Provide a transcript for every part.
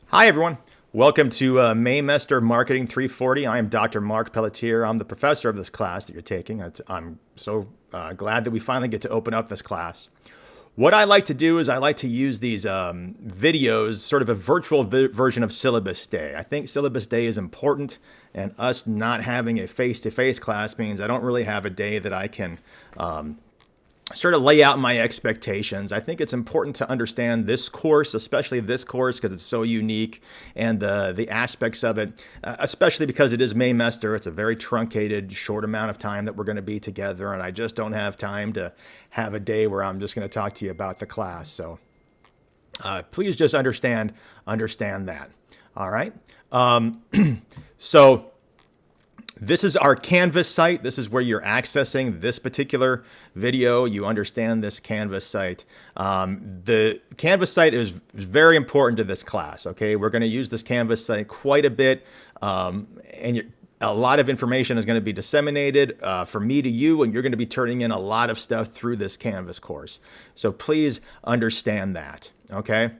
Hi, everyone. Welcome to Maymester Marketing 340. I am Dr. Mark Pelletier. I'm the professor of this class that you're taking. I'm so glad that we finally get to open up this class. What I like to do is I like to use these videos, sort of a virtual version of Syllabus Day. I think Syllabus Day is important, and us not having a face-to-face class means I don't really have a day that I can sort of lay out my expectations. I think it's important to understand this course, especially this course, because it's so unique, and the aspects of it, especially because it is Maymester. It's a very truncated, short amount of time that we're going to be together, and I just don't have time to have a day where I'm just going to talk to you about the class. So please just understand that. All right. So this is our Canvas site. This is where you're accessing this particular video. You understand this Canvas site. The Canvas site is very important to this class, okay? We're going to use this Canvas site quite a bit, and a lot of information is going to be disseminated from me to you, and you're going to be turning in a lot of stuff through this Canvas course. So please understand that, okay?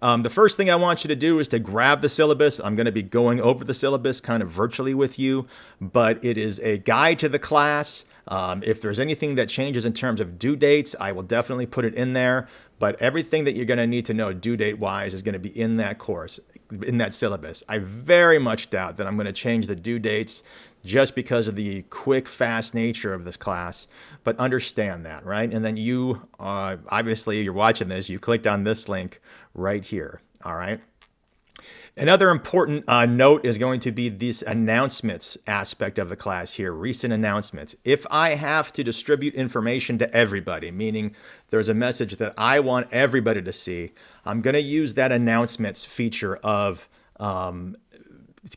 The first thing I want you to do is to grab the syllabus. I'm going to be going over the syllabus kind of virtually with you, but it is a guide to the class. If there's anything that changes in terms of due dates, I will definitely put it in there. But everything that you're going to need to know due date wise is going to be in that course, in that syllabus. I very much doubt that I'm going to change the due dates just because of the quick, fast nature of this class. But understand that, right? And then you, obviously, you're watching this, you clicked on this link right here, all right? Another important note is going to be this announcements aspect of the class here, recent announcements. If I have to distribute information to everybody, meaning there's a message that I want everybody to see, I'm going to use that announcements feature of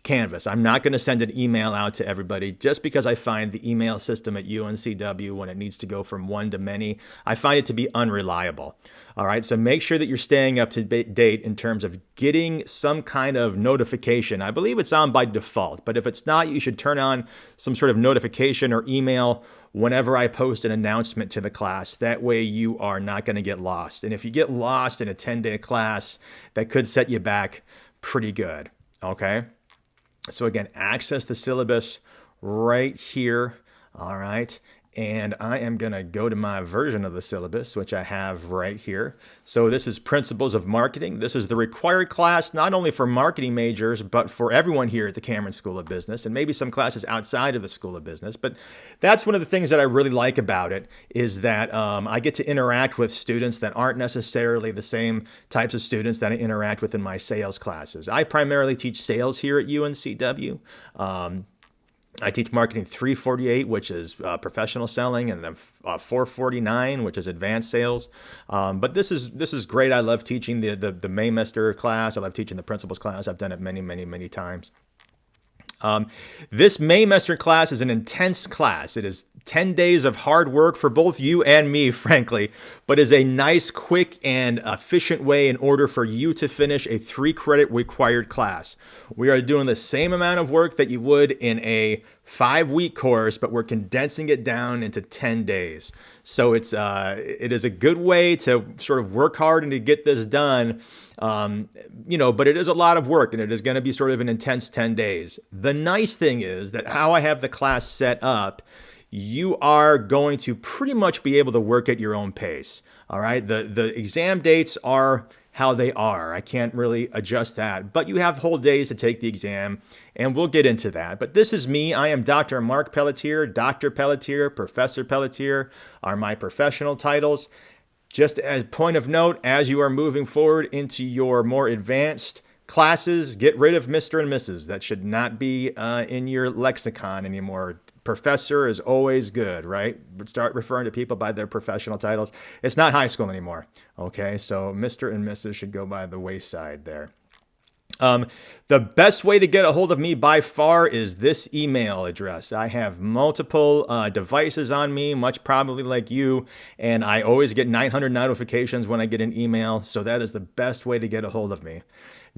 Canvas. I'm not going to send an email out to everybody just because I find the email system at UNCW, when it needs to go from one to many, I find it to be unreliable. All right, so make sure that you're staying up to date in terms of getting some kind of notification. I believe it's on by default, but if it's not, you should turn on some sort of notification or email whenever I post an announcement to the class. That way you are not going to get lost. And if you get lost in a 10-day class, that could set you back pretty good, okay? So again, access the syllabus right here, all right? And I am going to go to my version of the syllabus, which I have right here. So this is Principles of Marketing. This is the required class, not only for marketing majors, but for everyone here at the Cameron School of Business, and maybe some classes outside of the School of Business. But that's one of the things that I really like about it, is that I get to interact with students that aren't necessarily the same types of students that I interact with in my sales classes. I primarily teach sales here at UNCW. I teach Marketing 348, which is professional selling, and then 449, which is advanced sales. But this is great. I love teaching the Maymester class. I love teaching the principles class. I've done it many, many, many times. This Maymester class is an intense class. It is 10 days of hard work for both you and me, frankly, but is a nice, quick, and efficient way in order for you to finish a 3-credit required class. We are doing the same amount of work that you would in a 5-week course, but we're condensing it down into 10 days. So it is a good way to sort of work hard and to get this done, but it is a lot of work, and it is going to be sort of an intense 10 days. The nice thing is that how I have the class set up, you are going to pretty much be able to work at your own pace. All right. The exam dates are how they are. I can't really adjust that, but you have whole days to take the exam, and we'll get into that. But this is me. I am Dr. Mark Pelletier. Dr. Pelletier, Professor Pelletier are my professional titles. Just as a point of note, as you are moving forward into your more advanced classes, get rid of Mr. and Mrs. That should not be in your lexicon anymore. Professor is always good, right? Start referring to people by their professional titles. It's not high school anymore, okay? So Mr. and Mrs. should go by the wayside there. The best way to get a hold of me by far is this email address. I have multiple devices on me, much probably like you, and I always get 900 notifications when I get an email, so that is the best way to get a hold of me.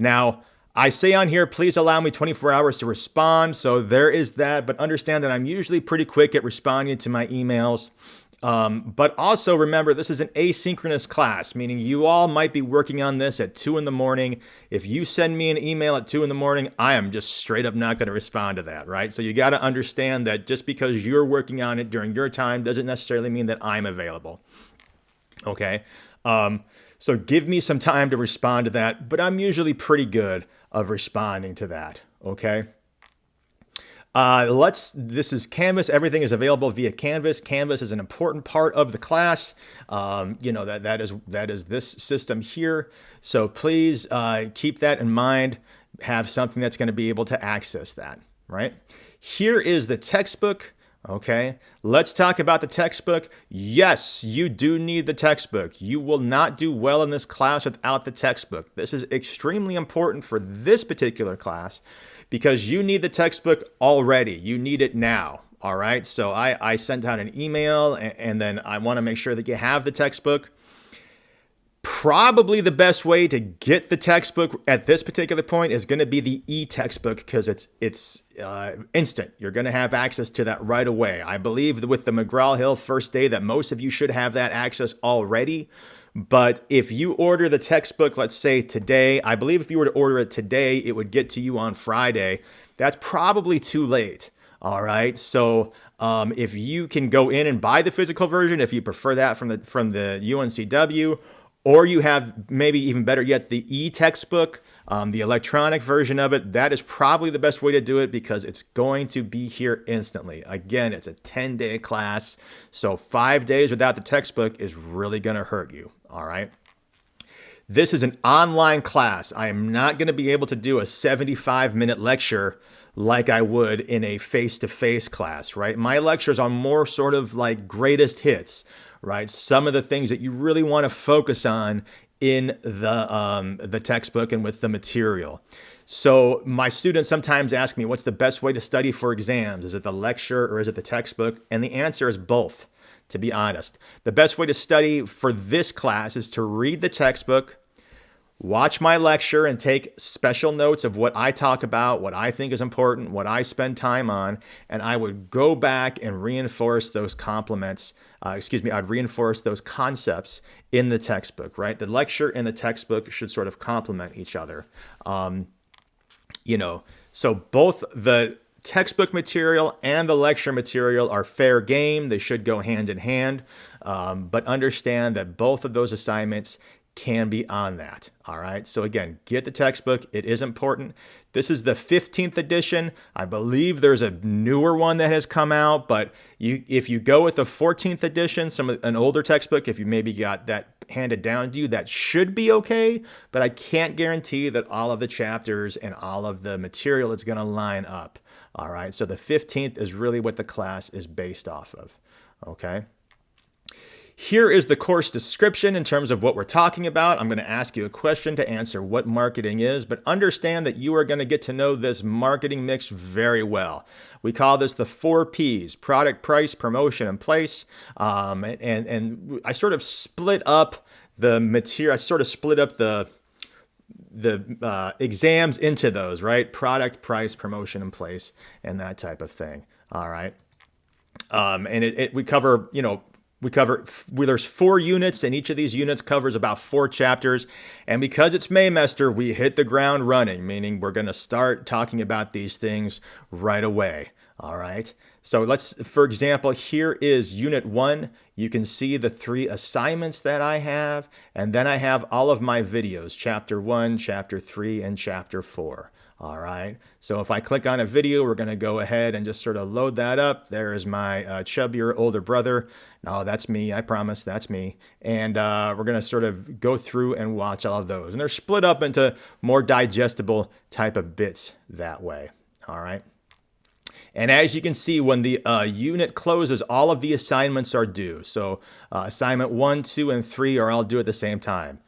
Now, I say on here, please allow me 24 hours to respond. So there is that, but understand that I'm usually pretty quick at responding to my emails. But also remember, this is an asynchronous class, meaning you all might be working on this at 2 in the morning. If you send me an email at 2 in the morning, I am just straight up not going to respond to that, right? So you got to understand that just because you're working on it during your time doesn't necessarily mean that I'm available. Okay. So give me some time to respond to that, but I'm usually pretty good of responding to that. Okay. This is Canvas. Everything is available via Canvas. Canvas is an important part of the class. That is this system here. So please keep that in mind. Have something that's going to be able to access that, right? Here is the textbook. Okay, let's talk about the textbook. Yes, you do need the textbook. You will not do well in this class without the textbook. This is extremely important for this particular class because you need the textbook already. You need it now. All right, so I sent out an email and then I want to make sure that you have the textbook. Probably the best way to get the textbook at this particular point is going to be the e-textbook because it's instant. You're going to have access to that right away. I believe that with the McGraw-Hill first day that most of you should have that access already. But if you order the textbook, let's say today, I believe if you were to order it today, it would get to you on Friday. That's probably too late. All right. So if you can go in and buy the physical version, if you prefer that from the UNCW, or you have maybe even better yet, the e-textbook, the electronic version of it, that is probably the best way to do it because it's going to be here instantly. Again, it's a 10-day class. So 5 days without the textbook is really going to hurt you. All right. This is an online class. I am not going to be able to do a 75-minute lecture like I would in a face-to-face class, right? My lectures are more sort of like greatest hits, right? Some of the things that you really want to focus on in the textbook and with the material. So my students sometimes ask me, what's the best way to study for exams? Is it the lecture or is it the textbook? And the answer is both, to be honest. The best way to study for this class is to read the textbook, watch my lecture and take special notes of what I talk about, what I think is important, what I spend time on, and I would go back and reinforce those I'd reinforce those concepts in the textbook, right? The lecture and the textbook should sort of complement each other. So both the textbook material and the lecture material are fair game. They should go hand in hand, but understand that both of those assignments can be on that. All right. So again, get the textbook. It is important. This is the 15th edition. I believe there's a newer one that has come out, but if you go with the 14th edition, an older textbook, if you maybe got that handed down to you, that should be okay. But I can't guarantee that all of the chapters and all of the material is going to line up. All right. So the 15th is really what the class is based off of. Okay. Here is the course description in terms of what we're talking about. I'm going to ask you a question to answer what marketing is, but understand that you are going to get to know this marketing mix very well. We call this the 4 Ps: product, price, promotion, and place. And I sort of split up the material. I sort of split up the exams into those, right? Product, price, promotion, and place, and that type of thing. All right. And we cover, there's 4 units, and each of these units covers about 4 chapters. And because it's Maymester, we hit the ground running, meaning we're going to start talking about these things right away. All right. So for example, here is Unit 1. You can see the 3 assignments that I have, and then I have all of my videos, Chapter 1, Chapter 3, and Chapter 4. All right. So if I click on a video, we're going to go ahead and just sort of load that up. There is my chubbier older brother. No, that's me. I promise that's me. And we're going to sort of go through and watch all of those. And they're split up into more digestible type of bits that way. All right. And as you can see, when the unit closes, all of the assignments are due. So assignment 1, 2, and 3 are all due at the same time.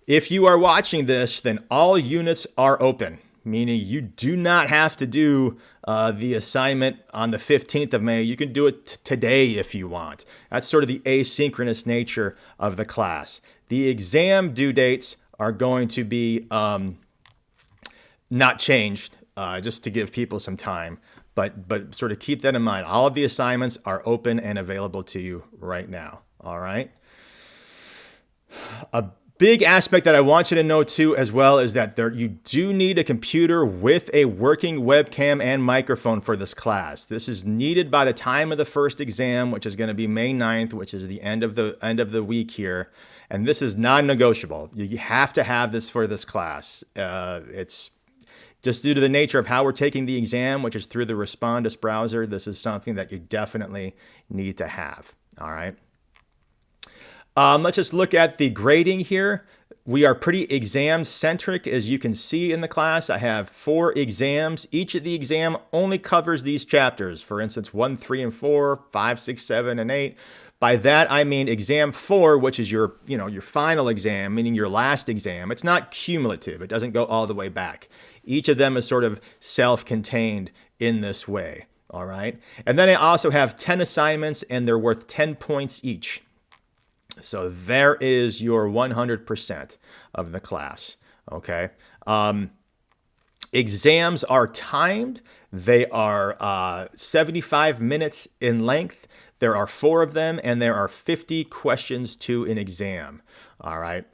If you are watching this, then all units are open, meaning you do not have to do the assignment on the 15th of May. You can do it today if you want. That's sort of the asynchronous nature of the class. The exam due dates are going to be not changed, just to give people some time. But sort of keep that in mind. All of the assignments are open and available to you right now. All right. A big aspect that I want you to know too as well is that you do need a computer with a working webcam and microphone for this class. This is needed by the time of the first exam, which is going to be May 9th, which is the end of the week here. And this is non-negotiable. You have to have this for this class. It's just due to the nature of how we're taking the exam, which is through the Respondus browser. This is something that you definitely need to have. All right. Let's just look at the grading here. We are pretty exam centric, as you can see in the class. I have 4 exams. Each of the exam only covers these chapters. For instance, 1, 3, and 4, 5, 6, 7, and 8. By that, I mean exam 4, which is your final exam, meaning your last exam. It's not cumulative. It doesn't go all the way back. Each of them is sort of self-contained in this way. All right. And then I also have 10 assignments, and they're worth 10 points each. So there is your 100% of the class, okay? Exams are timed. They are 75 minutes in length. There are 4 of them, and there are 50 questions to an exam, all right?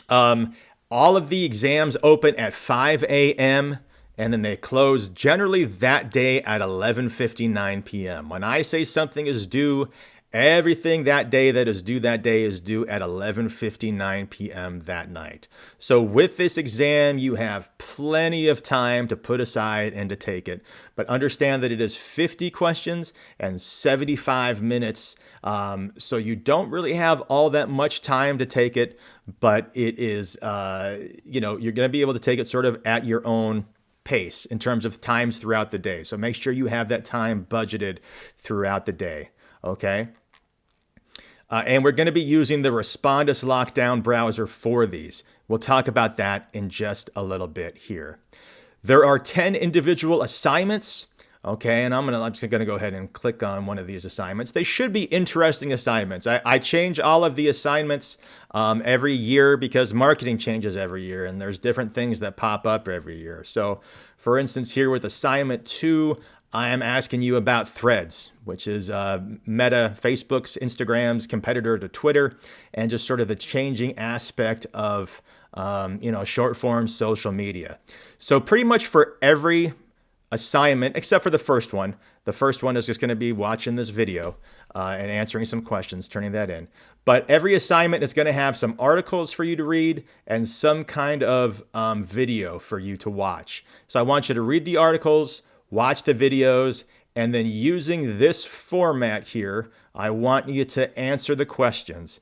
All of the exams open at 5 a.m., and then they close generally that day at 11:59 p.m. When I say something is due, everything that day that is due that day is due at 11:59 p.m. that night. So with this exam, you have plenty of time to put aside and to take it. But understand that it is 50 questions and 75 minutes. So you don't really have all that much time to take it, but it is, you're going to be able to take it sort of at your own pace in terms of times throughout the day. So make sure you have that time budgeted throughout the day. Okay. And we're going to be using the Respondus Lockdown browser for these. We'll talk about that in just a little bit here. There are 10 individual assignments. Okay, and I'm just going to go ahead and click on one of these assignments. They should be interesting assignments. I change all of the assignments every year because marketing changes every year, and there's different things that pop up every year. So, for instance, here with assignment 2, I am asking you about Threads, which is Meta, Facebook's, Instagram's competitor to Twitter, and just sort of the changing aspect of short form social media. So pretty much for every assignment, except for the first one. The first one is just going to be watching this video and answering some questions, turning that in. But every assignment is going to have some articles for you to read and some kind of video for you to watch. So I want you to read the articles, watch the videos, and then using this format here, I want you to answer the questions.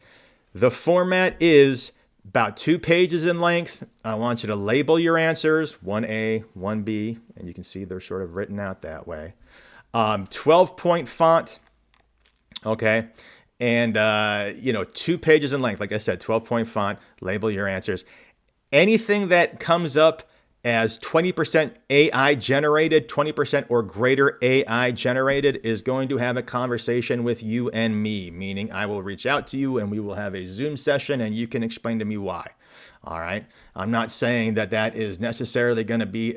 The format is about 2 pages in length. I want you to label your answers, 1A, 1B, and you can see they're sort of written out that way. 12-point font, okay? And, 2 pages in length. Like I said, 12-point font, label your answers. Anything that comes up as 20% AI generated, 20% or greater AI generated is going to have a conversation with you and me, meaning I will reach out to you and we will have a Zoom session and you can explain to me why. All right. I'm not saying that that is necessarily going to be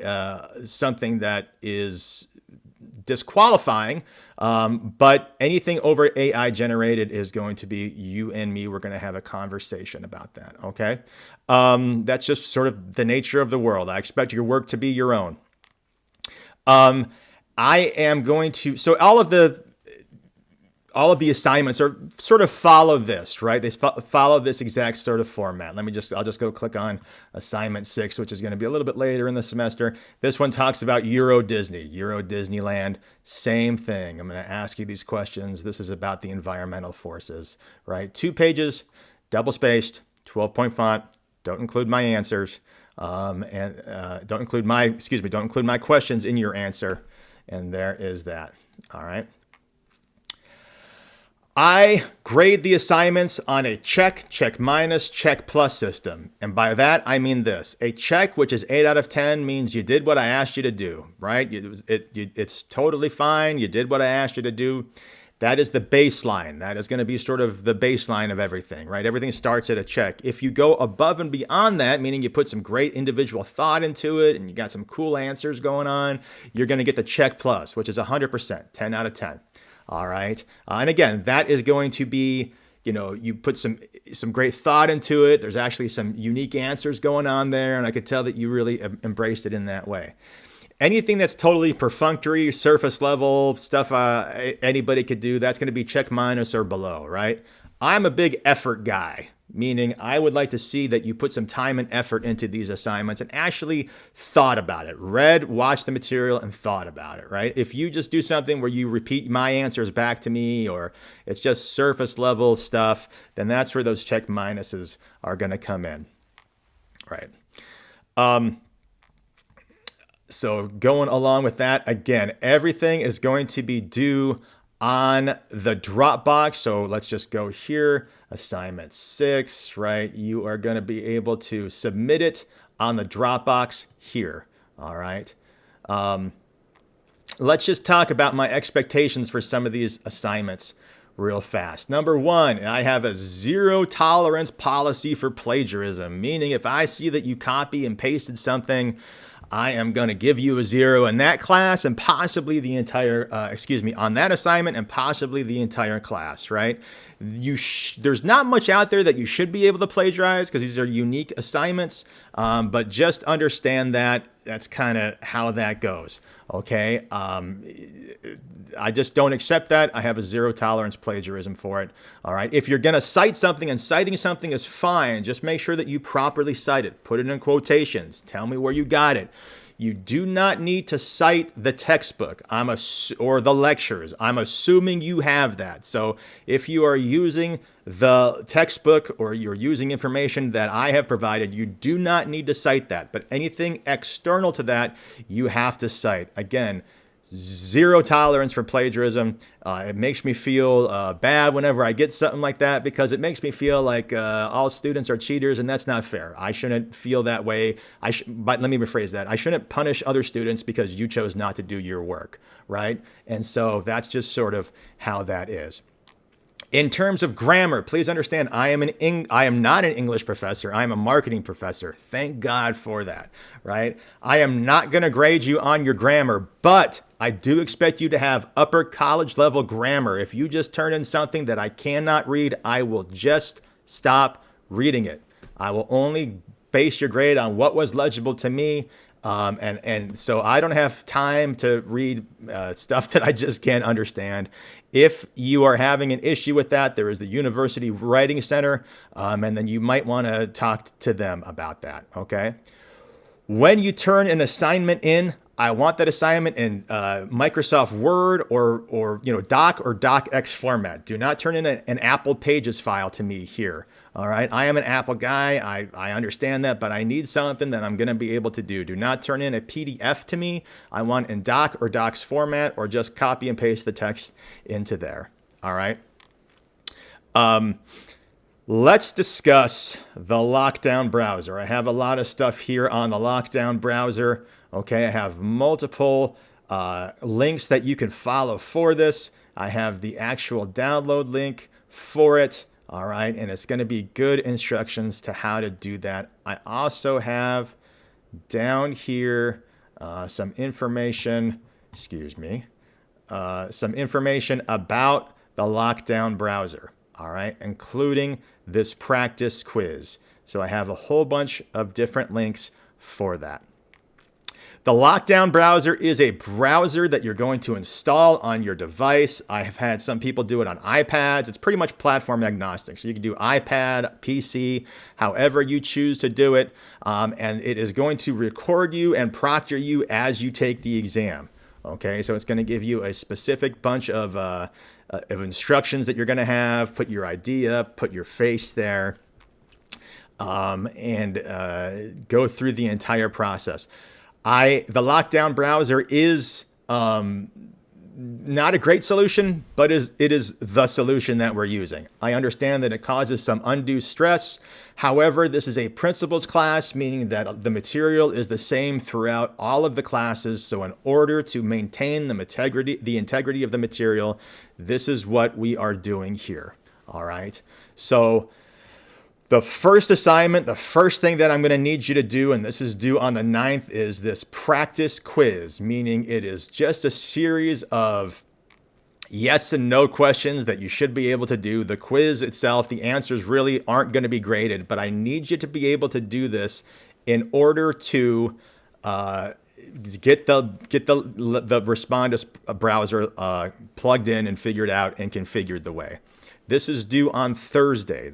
something that is disqualifying, but anything over AI generated is going to be you and me. We're going to have a conversation about that. Okay. That's just sort of the nature of the world. I expect your work to be your own. I am going to, so all of the assignments are sort of follow this, right? They follow this exact sort of format. I'll just go click on assignment 6, which is going to be a little bit later in the semester. This one talks about Euro Disneyland, same thing. I'm going to ask you these questions. This is about the environmental forces, right? 2 pages, double spaced, 12-point font. Don't include my answers, and don't include my questions in your answer. And there is that. All right. I grade the assignments on a check, check minus, check plus system. And by that, I mean this. A check, which is 8 out of 10, means you did what I asked you to do, right? It's totally fine. You did what I asked you to do. That is the baseline. That is going to be sort of the baseline of everything, right? Everything starts at a check. If you go above and beyond that, meaning you put some great individual thought into it and you got some cool answers going on, you're going to get the check plus, which is 100%, 10 out of 10. All right. And again, that is going to be, you put some great thought into it. There's actually some unique answers going on there. And I could tell that you really embraced it in that way. Anything that's totally perfunctory, surface level stuff anybody could do, that's going to be check minus or below, right? I'm a big effort guy, meaning I would like to see that you put some time and effort into these assignments and actually thought about it. Read, watched the material, and thought about it, right? If you just do something where you repeat my answers back to me or it's just surface level stuff, then that's where those check minuses are going to come in, right? So going along with that, again, everything is going to be due on the Dropbox. So let's just go here, assignment 6, right? You are going to be able to submit it on the Dropbox here, all right? Let's just talk about my expectations for some of these assignments real fast. Number 1, I have a zero tolerance policy for plagiarism, meaning if I see that you copy and pasted something, I am going to give you a 0 in that class and possibly the entire, on that assignment and possibly the entire class, right? There's not much out there that you should be able to plagiarize because these are unique assignments, but just understand that that's kind of how that goes, okay? I just don't accept that. I have a zero tolerance plagiarism for it, all right? If you're going to cite something and citing something is fine, just make sure that you properly cite it. Put it in quotations. Tell me where you got it. You do not need to cite the textbook or the lectures. I'm assuming you have that. So if you are using the textbook or you're using information that I have provided, you do not need to cite that. But anything external to that, you have to cite. Again, zero tolerance for plagiarism. It makes me feel bad whenever I get something like that because it makes me feel like all students are cheaters, and that's not fair. I shouldn't feel that way. But let me rephrase that. I shouldn't punish other students because you chose not to do your work, right? And so that's just sort of how that is. In terms of grammar, please understand, I am not an English professor. I am a marketing professor. Thank God for that, right? I am not going to grade you on your grammar, but I do expect you to have upper college level grammar. If you just turn in something that I cannot read, I will just stop reading it. I will only base your grade on what was legible to me. And so I don't have time to read stuff that I just can't understand. If you are having an issue with that, there is the University Writing Center, and then you might want to talk to them about that, okay? When you turn an assignment in, I want that assignment in Microsoft Word or Doc or DocX format. Do not turn in an Apple Pages file to me here. All right, I am an Apple guy. I understand that, but I need something that I'm going to be able to do. Do not turn in a PDF to me. I want in Doc or Docs format, or just copy and paste the text into there. All right. Let's discuss the Lockdown browser. I have a lot of stuff here on the Lockdown browser. Okay, I have multiple links that you can follow for this. I have the actual download link for it. All right, and it's going to be good instructions to how to do that. I also have down here some information, some information about the Lockdown browser, all right, including this practice quiz. So I have a whole bunch of different links for that. The Lockdown browser is a browser that you're going to install on your device. I have had some people do it on iPads. It's pretty much platform agnostic. So you can do iPad, PC, however you choose to do it. And it is going to record you and proctor you as you take the exam. Okay, so it's going to give you a specific bunch of instructions that you're going to have. Put your ID up, put your face there, and go through the entire process. The Lockdown browser is Not a great solution, but it is the solution that we're using. I understand that it causes some undue stress. However, this is a principles class, meaning that the material is the same throughout all of the classes. So in order to maintain the integrity of the material, this is what we are doing here. All right. So the first assignment, the first thing that I'm going to need you to do, and this is due on the 9th, is this practice quiz, meaning it is just a series of yes and no questions that you should be able to do. The quiz itself, the answers really aren't going to be graded, but I need you to be able to do this in order to get the Respondus browser plugged in and figured out and configured the way. This is due on Thursday.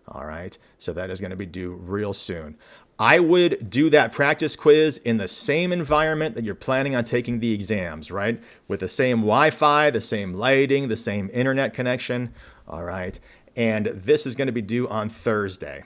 All right. So that is going to be due real soon. I would do that practice quiz in the same environment that you're planning on taking the exams, right? With the same Wi-Fi, the same lighting, the same internet connection. All right. And this is going to be due on Thursday.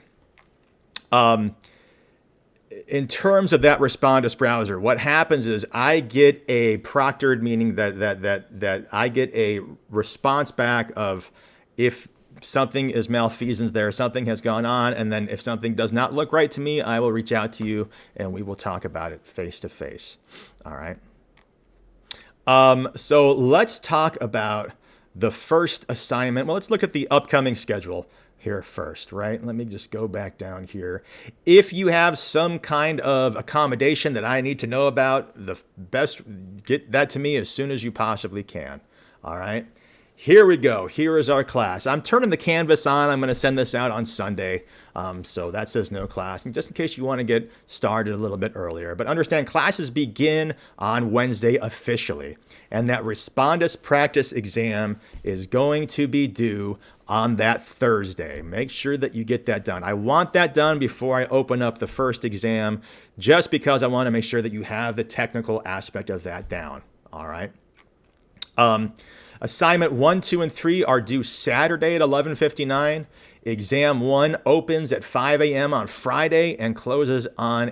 In terms of that Respondus browser, what happens is I get a proctored, meaning that I get a response back of if something is malfeasance there, something has gone on, and then if something does not look right to me, I will reach out to you and we will talk about it face to face. All right. So let's talk about the first assignment. Well, let's look at the upcoming schedule here first, right? Let me just go back down here. If you have some kind of accommodation that I need to know about, the best, get that to me as soon as you possibly can. All right. Here we go. Here is our class. I'm turning the Canvas on. I'm going to send this out on Sunday. So that says no class. And just in case you want to get started a little bit earlier. But understand, classes begin on Wednesday officially. And that Respondus practice exam is going to be due on that Thursday. Make sure that you get that done. I want that done before I open up the first exam, just because I want to make sure that you have the technical aspect of that down. All right. Assignment 1, 2, and 3 are due Saturday at 11:59. Exam 1 opens at 5 a.m. on Friday and closes on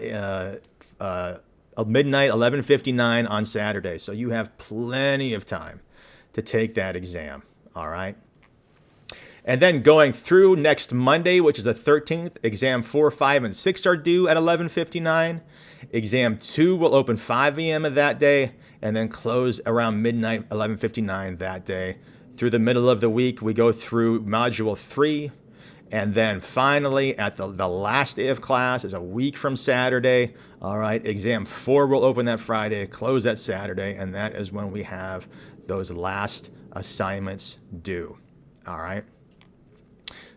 midnight, 11:59 on Saturday. So you have plenty of time to take that exam. All right. And then going through next Monday, which is the 13th, exam 4, 5, and 6 are due at 11:59. Exam 2 will open 5 a.m. of that day and then close around midnight, 11:59 that day. Through the middle of the week, we go through module 3. And then finally, at the last day of class is a week from Saturday. All right, exam 4 will open that Friday, close that Saturday, and that is when we have those last assignments due. All right.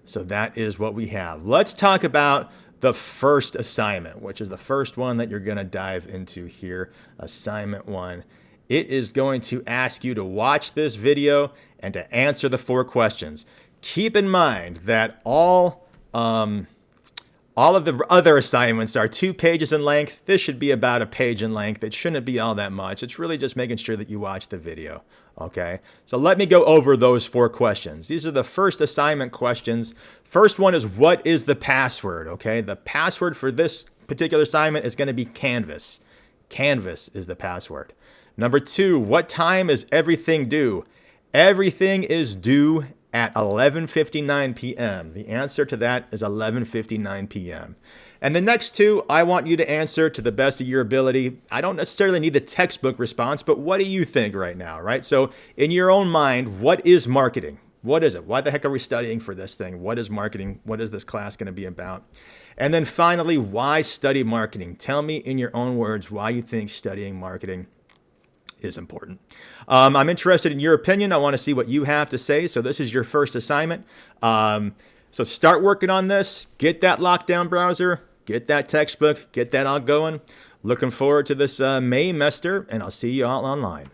So that is what we have. Let's talk about the first assignment, which is the first one that you're going to dive into here, assignment 1. It is going to ask you to watch this video and to answer the 4 questions. Keep in mind that all of the other assignments are 2 pages in length. This should be about a page in length. It shouldn't be all that much. It's really just making sure that you watch the video. Okay, so let me go over those 4 questions. These are the first assignment questions. First one is, what is the password? Okay, the password for this particular assignment is going to be Canvas. Canvas is the password. Number 2, what time is everything due? Everything is due at 11:59 p.m. The answer to that is 11:59 p.m. And the next 2, I want you to answer to the best of your ability. I don't necessarily need the textbook response, but what do you think right now, right? So in your own mind, what is marketing? What is it? Why the heck are we studying for this thing? What is marketing? What is this class going to be about? And then finally, why study marketing? Tell me in your own words why you think studying marketing is important. I'm interested in your opinion. I want to see what you have to say. So this is your first assignment. So start working on this. Get that lockdown browser. Get that textbook. Get that all going. Looking forward to this Maymester, and I'll see you all online.